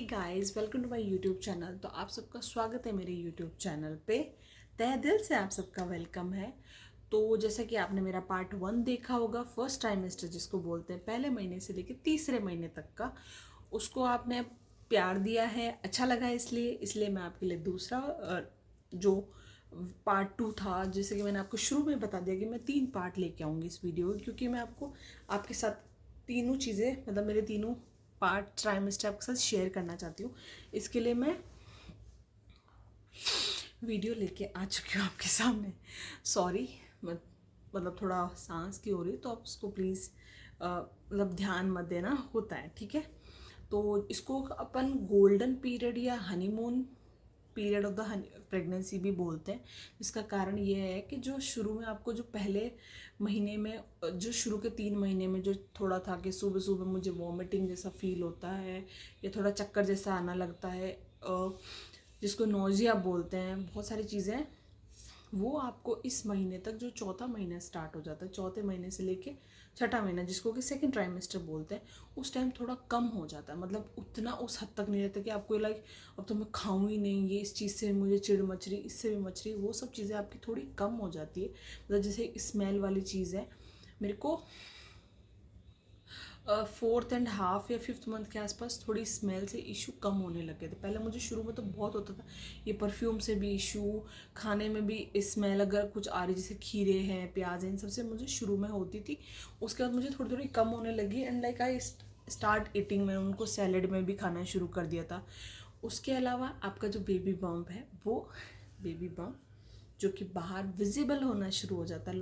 Guys, welcome to my YouTube channel. तो आप सबका स्वागत है मेरे यूट्यूब चैनल पे। तहे दिल से आप सबका वेलकम है। तो जैसा कि आपने मेरा पार्ट 1 देखा होगा, फर्स्ट ट्राइमेस्टर जिसको बोलते हैं, पहले महीने से लेकर तीसरे महीने तक का, उसको आपने प्यार दिया है, अच्छा लगा इसलिए मैं आपके लिए दूसरा जो पार्ट 2 था, जैसे कि मैंने आपको शुरू में बता दिया कि मैं 3 पार्ट लेके आऊँगी इस वीडियो, क्योंकि मैं आपको आपके साथ तीनों चीज़ें, मतलब मेरे तीनों पार्ट ट्राइमेस्टर आपके साथ शेयर करना चाहती हूँ। इसके लिए मैं वीडियो लेके आ चुकी हूँ आपके सामने। सॉरी, मतलब थोड़ा सांस की हो रही है, तो आप उसको प्लीज़ मतलब ध्यान मत देना, होता है, ठीक है। तो इसको अपन गोल्डन पीरियड या honeymoon period of the pregnancy भी बोलते हैं। इसका कारण ये है कि जो शुरू में आपको जो पहले महीने में, जो शुरू के 3 महीने में जो थोड़ा था कि सुबह सुबह मुझे वॉमिटिंग जैसा फील होता है या थोड़ा चक्कर जैसा आना लगता है, जिसको नोजिया बोलते हैं, बहुत सारी चीज़ें, वो आपको इस महीने तक, जो चौथा महीना स्टार्ट हो जाता है, चौथे महीने से लेके छठा महीना जिसको कि सेकंड ट्राइमेस्टर बोलते हैं, उस टाइम थोड़ा कम हो जाता है। मतलब उतना उस हद तक नहीं रहता कि आपको लाइक अब तो मैं खाऊं ही नहीं, ये इस चीज़ से मुझे चिड़ मच रही, इससे भी मच रही, वो सब चीज़ें आपकी थोड़ी कम हो जाती है। मतलब जैसे स्मेल वाली चीज़ है, मेरे को 4th एंड हाफ या 5th मंथ के आसपास थोड़ी स्मेल से इशू कम होने लगे थे। पहले मुझे शुरू में तो बहुत होता था, ये परफ्यूम से भी इशू, खाने में भी स्मेल अगर कुछ आ रही, जैसे खीरे हैं, प्याज हैं, इन सबसे मुझे शुरू में होती थी। उसके बाद मुझे थोड़ी थोड़ी कम होने लगी and like I start eating, मैंने उनको सैलेड में भी खाना शुरू कर दिया था। उसके अलावा आपका जो बेबी बम्प है, वो बेबी बम्प जो कि बाहर विजिबल होना शुरू हो जाता है,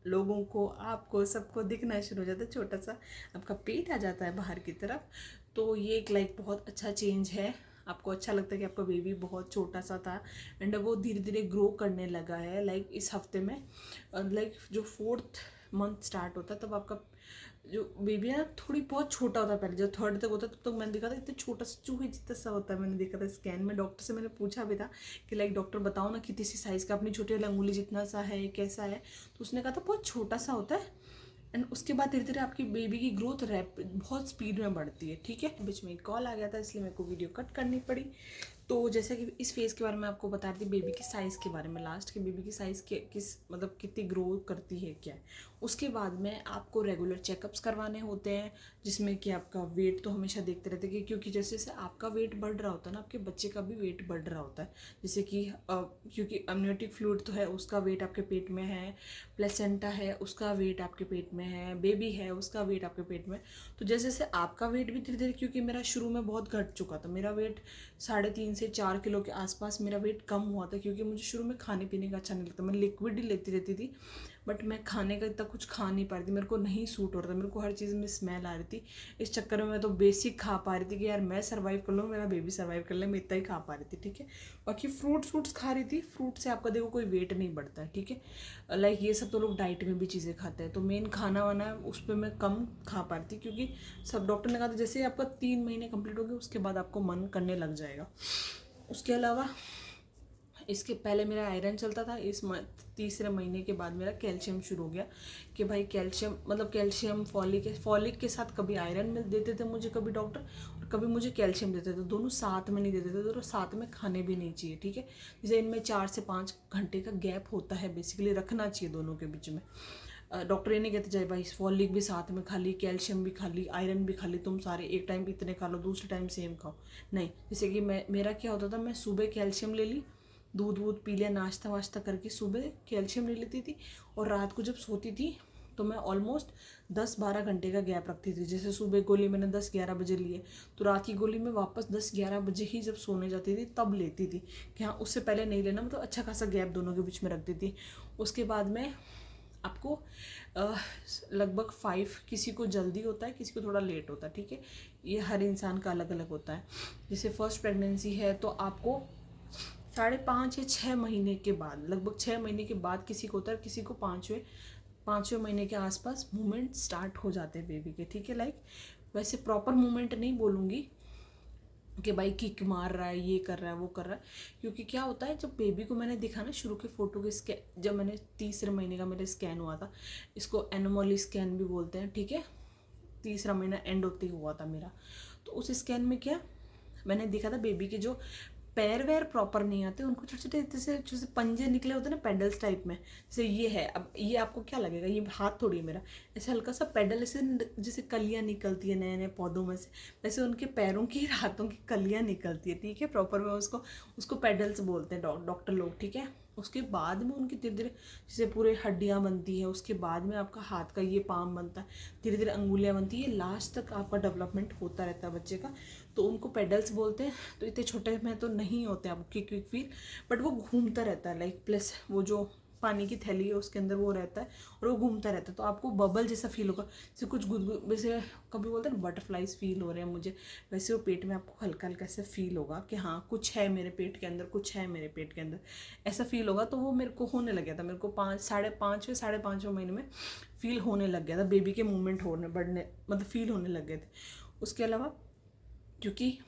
लोगों को आपको सबको दिखना शुरू हो जाता है, छोटा सा आपका पेट आ जाता है बाहर की तरफ। तो ये एक लाइक बहुत अच्छा चेंज है। आपको अच्छा लगता है कि आपका बेबी बहुत छोटा सा था एंड वो धीरे धीरे ग्रो करने लगा है। लाइक इस हफ्ते में, लाइक जो 4th मंथ स्टार्ट होता है, तब आपका जो बेबी है ना, थोड़ी बहुत छोटा होता है। पहले जब 3rd तक होता है, तब तक मैंने देखा था इतना छोटा सा, चूहे जितना सा होता है। मैंने देखा था स्कैन में, डॉक्टर से मैंने पूछा भी था कि लाइक डॉक्टर बताओ ना कितनी सी साइज़ का, अपनी छोटी वाली अंगुली जितना सा है, कैसा है। तो उसने कहा था बहुत छोटा सा होता है एंड उसके बाद धीरे धीरे आपकी बेबी की ग्रोथ बहुत स्पीड में बढ़ती है, ठीक है। बीच में एक कॉल आ गया था, इसलिए मेरे को वीडियो कट करनी पड़ी। तो जैसे कि इस फेज़ के बारे में आपको बता रही थी, बेबी की साइज़ के बारे में, लास्ट के बेबी की साइज़ के किस मतलब कितनी ग्रो करती है क्या है। उसके बाद में आपको रेगुलर चेकअप्स करवाने होते हैं, जिसमें कि आपका वेट तो हमेशा देखते रहते हैं, क्योंकि जैसे जैसे आपका वेट बढ़ रहा होता है ना, आपके बच्चे का भी वेट बढ़ रहा होता है। जैसे कि क्योंकि अम्नियोटिक फ्लूइड तो है, उसका वेट आपके पेट में है, प्लेसेंटा है, उसका वेट आपके पेट में है, बेबी है, उसका वेट आपके पेट में। तो जैसे जैसे आपका वेट भी धीरे धीरे, क्योंकि मेरा शुरू में बहुत घट चुका था, मेरा वेट 3.5 से 4 किलो के आसपास मेरा वेट कम हुआ था, क्योंकि मुझे शुरू में खाने पीने का अच्छा नहीं लगता, मैं लिक्विड ही लेती रहती थी, बट मैं खाने का इतना कुछ खा नहीं पा रही थी, मेरे को नहीं सूट हो रहा था, मेरे को हर चीज़ में स्मेल आ रही थी। इस चक्कर में मैं तो बेसिक खा पा रही थी कि यार मैं सर्वाइव कर लूँ, मेरा बेबी सर्वाइव कर ले, मैं इतना ही खा पा रही थी, ठीक है। बाकी फ्रूट्स खा रही थी, फ्रूट से आपका देखो कोई वेट नहीं बढ़ता है, ठीक है। लाइक ये सब तो लोग डाइट में भी चीज़ें खाते हैं, तो मेन खाना वाना उस पर मैं कम खा पा रही थी, क्योंकि सब डॉक्टर ने कहा था जैसे आपका 3 महीने कंप्लीट हो गए, उसके बाद आपको मन करने लग जाएगा। उसके अलावा इसके पहले मेरा आयरन चलता था, तीसरे महीने के बाद मेरा कैल्शियम शुरू हो गया कि भाई कैल्शियम, मतलब कैल्शियम फॉलिक के साथ कभी आयरन देते थे मुझे, कभी डॉक्टर, और कभी मुझे कैल्शियम देते थे, दोनों साथ में नहीं देते थे, दोनों साथ में खाने भी नहीं चाहिए, ठीक है। जैसे इनमें 4 से 5 घंटे का गैप होता है, बेसिकली रखना चाहिए दोनों के बीच में। डॉक्टर ये नहीं कहते जाए भाई फॉलिक भी साथ में खा ली, कैल्शियम भी खा ली, आयरन भी खा ली, तुम सारे एक टाइम इतने खा लो, दूसरे टाइम सेम खाओ, नहीं। जैसे कि मेरा क्या होता था, मैं सुबह कैल्शियम ले ली, दूध वूध पी लिया, नाश्ता वाश्ता करके सुबह कैल्शियम ले लेती थी, और रात को जब सोती थी तो मैं ऑलमोस्ट 10-12 घंटे का गैप रखती थी। जैसे सुबह गोली मैंने 10-11 बजे लिए, तो रात की गोली में वापस 10-11 बजे ही जब सोने जाती थी तब लेती थी, कि हाँ उससे पहले नहीं लेना, मतलब अच्छा खासा गैप दोनों के बीच में रखती थी। उसके बाद में आपको लगभग 5, किसी को जल्दी होता है, किसी को थोड़ा लेट होता है, ठीक है। ये हर इंसान का अलग अलग होता है। जैसे फर्स्ट प्रेगनेंसी है तो आपको 5.5 या 6 महीने के बाद, लगभग 6 महीने के बाद किसी को होता है, किसी को पाँचवें महीने के आसपास मूवमेंट स्टार्ट हो जाते हैं बेबी के, ठीक है। लाइक वैसे प्रॉपर मूवमेंट नहीं बोलूँगी कि भाई किक मार रहा है, ये कर रहा है, वो कर रहा है, क्योंकि क्या होता है, जब बेबी को मैंने देखा ना शुरू के फ़ोटो के स्कैन, जब मैंने तीसरे महीने का मेरा स्कैन हुआ था, इसको एनोमली स्कैन भी बोलते हैं, ठीक है। तीसरा महीना एंड होते ही हुआ था मेरा। तो उस स्कैन में क्या, मैंने देखा था बेबी के जो पैर वैर प्रॉपर नहीं आते, उनको छोटे छोटे जैसे पंजे निकले होते हैं ना पेडल्स टाइप में, जैसे ये है। अब ये आपको क्या लगेगा, ये हाथ थोड़ी है मेरा, ऐसे हल्का सा पेडल, ऐसे जैसे कलियाँ निकलती है नए नए पौधों में से, वैसे उनके पैरों की हाथों की कलियाँ निकलती है, ठीक है। प्रॉपर में उसको उसको पेडल्स बोलते हैं डॉक्टर लोग, ठीक है। उसके बाद में उनकी धीरे धीरे जैसे पूरे हड्डियाँ बनती है, उसके बाद में आपका हाथ का ये पाम बनता है, धीरे धीरे अंगुलियाँ बनती है, लास्ट तक आपका डेवलपमेंट होता रहता है बच्चे का। तो उनको पेडल्स बोलते हैं। तो इतने छोटे में तो नहीं होते आपको क्विक फील, बट वो घूमता रहता है लाइक, प्लस वो जो पानी की थैली है उसके अंदर वो रहता है और वो घूमता रहता है, तो आपको बबल जैसा फील होगा, जैसे कुछ गुदगुद, वैसे कभी बोलते हैं ना बटरफ्लाइज फील हो रहे हैं मुझे, वैसे वो पेट में आपको हल्का हल्का ऐसा फील होगा कि हाँ कुछ है मेरे पेट के अंदर, कुछ है मेरे पेट के अंदर, ऐसा फील होगा। तो वो मेरे को होने लग गया था, मेरे को 5.5 महीने में फील होने लग गया था, बेबी के मूवमेंट होने बढ़ने मतलब फील होने लग गए थे। उसके अलावा क्योंकि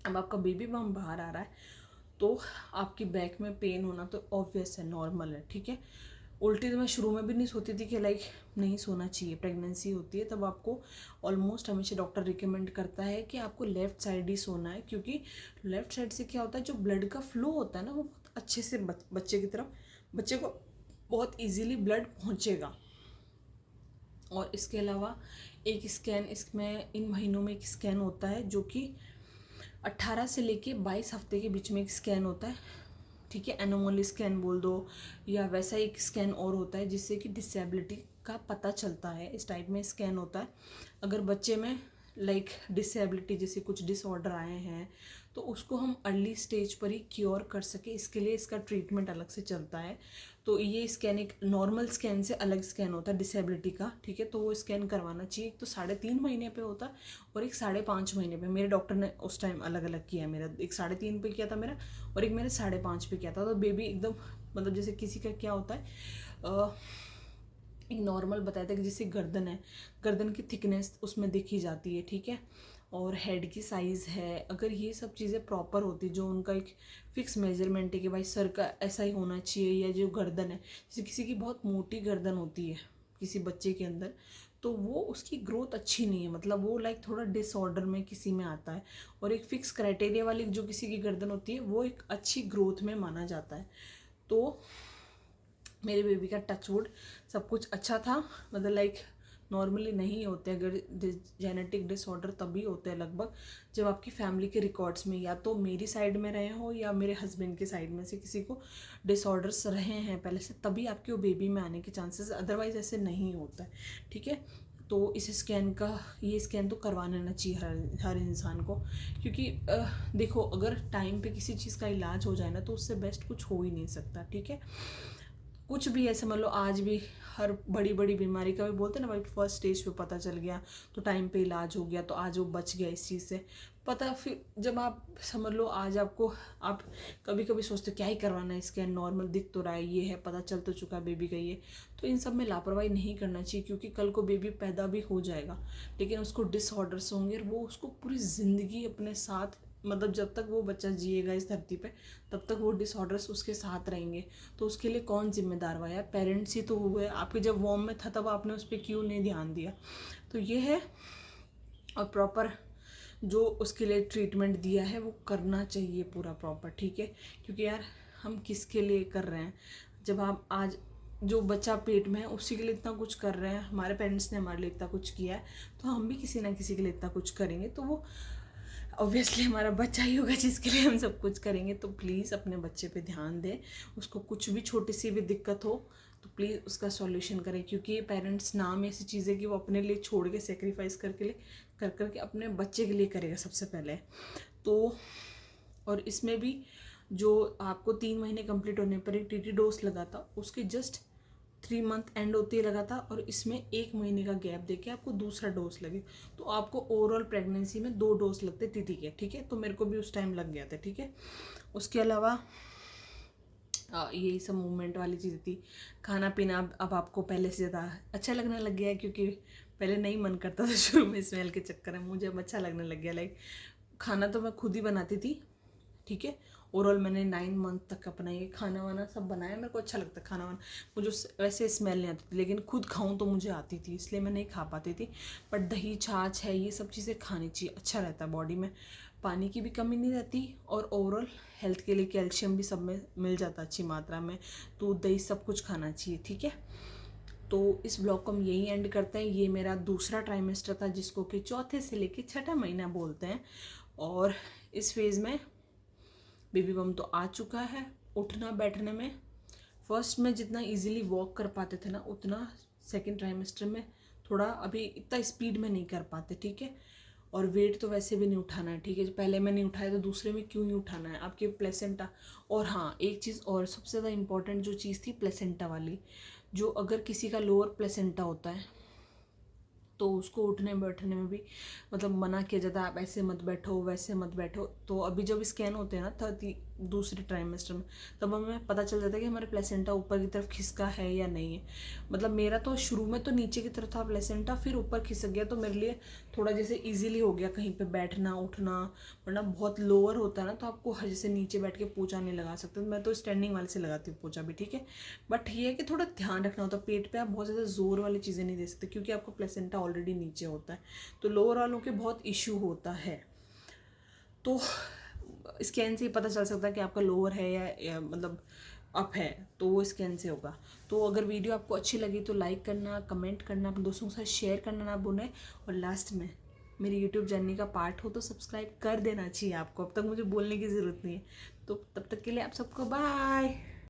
अब आपका बेबी बम बाहर आ रहा है, तो आपकी बैक में पेन होना तो ऑब्वियस है, नॉर्मल है, ठीक है। उल्टी तो मैं शुरू में भी नहीं सोती थी कि लाइक नहीं सोना चाहिए, प्रेगनेंसी होती है तब आपको ऑलमोस्ट हमेशा डॉक्टर रिकमेंड करता है कि आपको लेफ़्ट साइड ही सोना है, क्योंकि लेफ़्ट साइड से क्या होता है, जो ब्लड का फ्लो होता है ना वो बहुत अच्छे से बच्चे की तरफ, बच्चे को बहुत ईजीली ब्लड पहुँचेगा। और इसके अलावा एक स्कैन, इसमें इन महीनों में एक स्कैन होता है जो कि 18 से लेके 22 हफ्ते के बीच में एक स्कैन होता है, ठीक है। एनोमली स्कैन बोल दो, या वैसा एक स्कैन और होता है जिससे कि डिसेबिलिटी का पता चलता है। इस टाइप में स्कैन होता है अगर बच्चे में लाइक डिसेबिलिटी जैसे कुछ डिसऑर्डर आए हैं, तो उसको हम अर्ली स्टेज पर ही क्योर कर सके, इसके लिए इसका ट्रीटमेंट अलग से चलता है। तो ये स्कैन एक नॉर्मल स्कैन से अलग स्कैन होता है डिसेबिलिटी का, ठीक है। तो वो स्कैन करवाना चाहिए। एक तो 3.5 महीने पे होता है और एक 5.5 महीने पे। मेरे डॉक्टर ने उस टाइम अलग अलग किया है, मेरा एक 3.5 पे किया था मेरा, और एक मेरे 5.5 पे किया था। तो बेबी एकदम मतलब जैसे किसी का क्या होता है, एक नॉर्मल बताया था कि जैसे गर्दन है, गर्दन की थिकनेस उसमें देखी जाती है, ठीक है, और हेड की साइज़ है। अगर ये सब चीज़ें प्रॉपर होती, जो उनका एक फिक्स मेजरमेंट है कि भाई सर का ऐसा ही होना चाहिए, या जो गर्दन है, जैसे किसी की बहुत मोटी गर्दन होती है किसी बच्चे के अंदर, तो वो उसकी ग्रोथ अच्छी नहीं है, मतलब वो लाइक थोड़ा डिसऑर्डर में किसी में आता है। और एक फिक्स क्राइटेरिया वाली जो किसी की गर्दन होती है वो एक अच्छी ग्रोथ में माना जाता है। तो मेरे बेबी का टचवुड सब कुछ अच्छा था, मतलब लाइक नॉर्मली नहीं होते, अगर जेनेटिक डिसऑर्डर तभी होते हैं लगभग जब आपकी फैमिली के रिकॉर्ड्स में या तो मेरी साइड में रहे हो या मेरे हस्बैंड के साइड में से किसी को डिसऑर्डर्स रहे हैं पहले से, तभी आपके वो बेबी में आने के चांसेस, अदरवाइज ऐसे नहीं होता है, ठीक है। तो इस स्कैन का, ये स्कैन तो करवाना ना चाहिए हर इंसान को, क्योंकि देखो अगर टाइम पे किसी चीज़ का इलाज हो जाए ना तो उससे बेस्ट कुछ हो ही नहीं सकता, ठीक है। कुछ भी ऐसे समझ लो, आज भी हर बड़ी बड़ी बीमारी का भी बोलते हैं ना भाई, फर्स्ट स्टेज पे पता चल गया तो टाइम पे इलाज हो गया, तो आज वो बच गया इस चीज़ से पता। फिर जब आप समझ लो आज आपको, आप कभी कभी सोचते क्या ही करवाना है, स्कैन नॉर्मल दिख तो रहा है, ये है, पता चल तो चुका है बेबी का ये, तो इन सब में लापरवाही नहीं करना चाहिए, क्योंकि कल को बेबी पैदा भी हो जाएगा लेकिन उसको डिसऑर्डर्स होंगे और वो उसको पूरी ज़िंदगी अपने साथ, मतलब जब तक वो बच्चा जिएगा इस धरती पे तब तक वो डिसऑर्डर्स उसके साथ रहेंगे। तो उसके लिए कौन जिम्मेदार हुआ यार, पेरेंट्स ही तो हुए। आपके जब वॉर्म में था तब आपने उस पर क्यों नहीं ध्यान दिया। तो ये है, और प्रॉपर जो उसके लिए ट्रीटमेंट दिया है वो करना चाहिए पूरा प्रॉपर, ठीक है। क्योंकि यार हम किसके लिए कर रहे हैं, जब आप आज जो बच्चा पेट में है उसी के लिए इतना कुछ कर रहे हैं, हमारे पेरेंट्स ने हमारे लिए इतना कुछ किया है, तो हम भी किसी ना किसी के लिए इतना कुछ करेंगे, तो वो ऑब्वियसली हमारा बच्चा ही होगा जिसके लिए हम सब कुछ करेंगे। तो प्लीज़ अपने बच्चे पे ध्यान दें, उसको कुछ भी छोटी सी भी दिक्कत हो तो प्लीज़ उसका सॉल्यूशन करें, क्योंकि पेरेंट्स नाम ऐसी चीज़ है कि वो अपने लिए छोड़ के सेक्रीफाइस करके अपने बच्चे के लिए करेगा सबसे पहले। तो और इसमें भी जो आपको 3 महीने कंप्लीट होने पर एक टीटी डोज लगा था, उसके जस्ट 3 मंथ एंड होते ही लगा था, और इसमें 1 महीने का गैप देके आपको दूसरा डोज लगे, तो आपको ओवरऑल प्रेगनेंसी में 2 डोज लगते टीटी के, ठीक है। तो मेरे को भी उस टाइम लग गया था, ठीक है। उसके अलावा यही सब मूवमेंट वाली चीज़ थी। खाना पीना अब आपको पहले से ज़्यादा अच्छा लगने लग गया है, क्योंकि पहले नहीं मन करता था शुरू में स्मेल के चक्कर में, मुझे अब अच्छा लगने लग गया। लाइक खाना तो मैं खुद ही बनाती थी, ठीक है, ओवरऑल मैंने 9 मंथ तक अपना ये खाना वाना सब बनाया, मेरे को अच्छा लगता है खाना वाना। मुझे वैसे स्मेल नहीं आती थी, लेकिन खुद खाऊं तो मुझे आती थी, इसलिए मैं नहीं खा पाती थी। बट दही छाछ है, ये सब चीज़ें खानी चाहिए, अच्छा रहता है बॉडी में, पानी की भी कमी नहीं रहती, और ओवरऑल हेल्थ के लिए कैल्शियम भी सब में मिल जाता है अच्छी मात्रा में। दूध दही सब कुछ खाना चाहिए, ठीक है। तो इस ब्लॉग को हम यही एंड करते हैं। ये मेरा दूसरा ट्राइमेस्टर था, जिसको कि चौथे से लेके छठा महीना बोलते हैं, और इस फेज़ में बेबी बम तो आ चुका है। उठना बैठने में फर्स्ट में जितना इजीली वॉक कर पाते थे ना, उतना सेकंड ट्राइमेस्टर में थोड़ा अभी इतना स्पीड में नहीं कर पाते, ठीक है। और वेट तो वैसे भी नहीं उठाना है, ठीक है। पहले में नहीं उठाया तो दूसरे में क्यों नहीं उठाना है, आपके प्लेसेंटा। और हाँ, एक चीज़ और सबसे ज़्यादा इंपॉर्टेंट जो चीज़ थी प्लेसेंटा वाली, जो अगर किसी का लोअर प्लेसेंटा होता है तो उसको उठने बैठने में भी मतलब मना किया जाता है, आप ऐसे मत बैठो वैसे मत बैठो। तो अभी जब स्कैन होते हैं ना दूसरे ट्राइमेस्टर में, तब हमें पता चल जाता है कि हमारे प्लेसेंटा ऊपर की तरफ खिसका है या नहीं है। मतलब मेरा तो शुरू में तो नीचे की तरफ था प्लेसेंटा, फिर ऊपर खिसक गया, तो मेरे लिए थोड़ा जैसे इजीली हो गया कहीं पे बैठना उठना। वरना बहुत लोअर होता है ना, तो आपको जैसे नीचे बैठ के पोछा नहीं लगा सकते, मैं तो स्टैंडिंग वाले से लगाती हूँ पोछा भी, ठीक है। बट ये है कि थोड़ा ध्यान रखना होता है, पेट पे आप बहुत ज़्यादा जोर वाली चीज़ें नहीं दे सकते, क्योंकि आपका प्लेसेंटा ऑलरेडी नीचे होता है, तो लोअर वालों के बहुत इशू होता है। तो स्कैन से ही पता चल सकता है कि आपका लोअर है या मतलब अप है, तो वो स्कैन से होगा। तो अगर वीडियो आपको अच्छी लगी तो लाइक करना, कमेंट करना, अपने दोस्तों के साथ शेयर करना ना भूलें, और लास्ट में मेरी यूट्यूब जर्नी का पार्ट हो तो सब्सक्राइब कर देना चाहिए आपको, अब तक मुझे बोलने की ज़रूरत नहीं है। तो तब तक के लिए आप सबको बाय।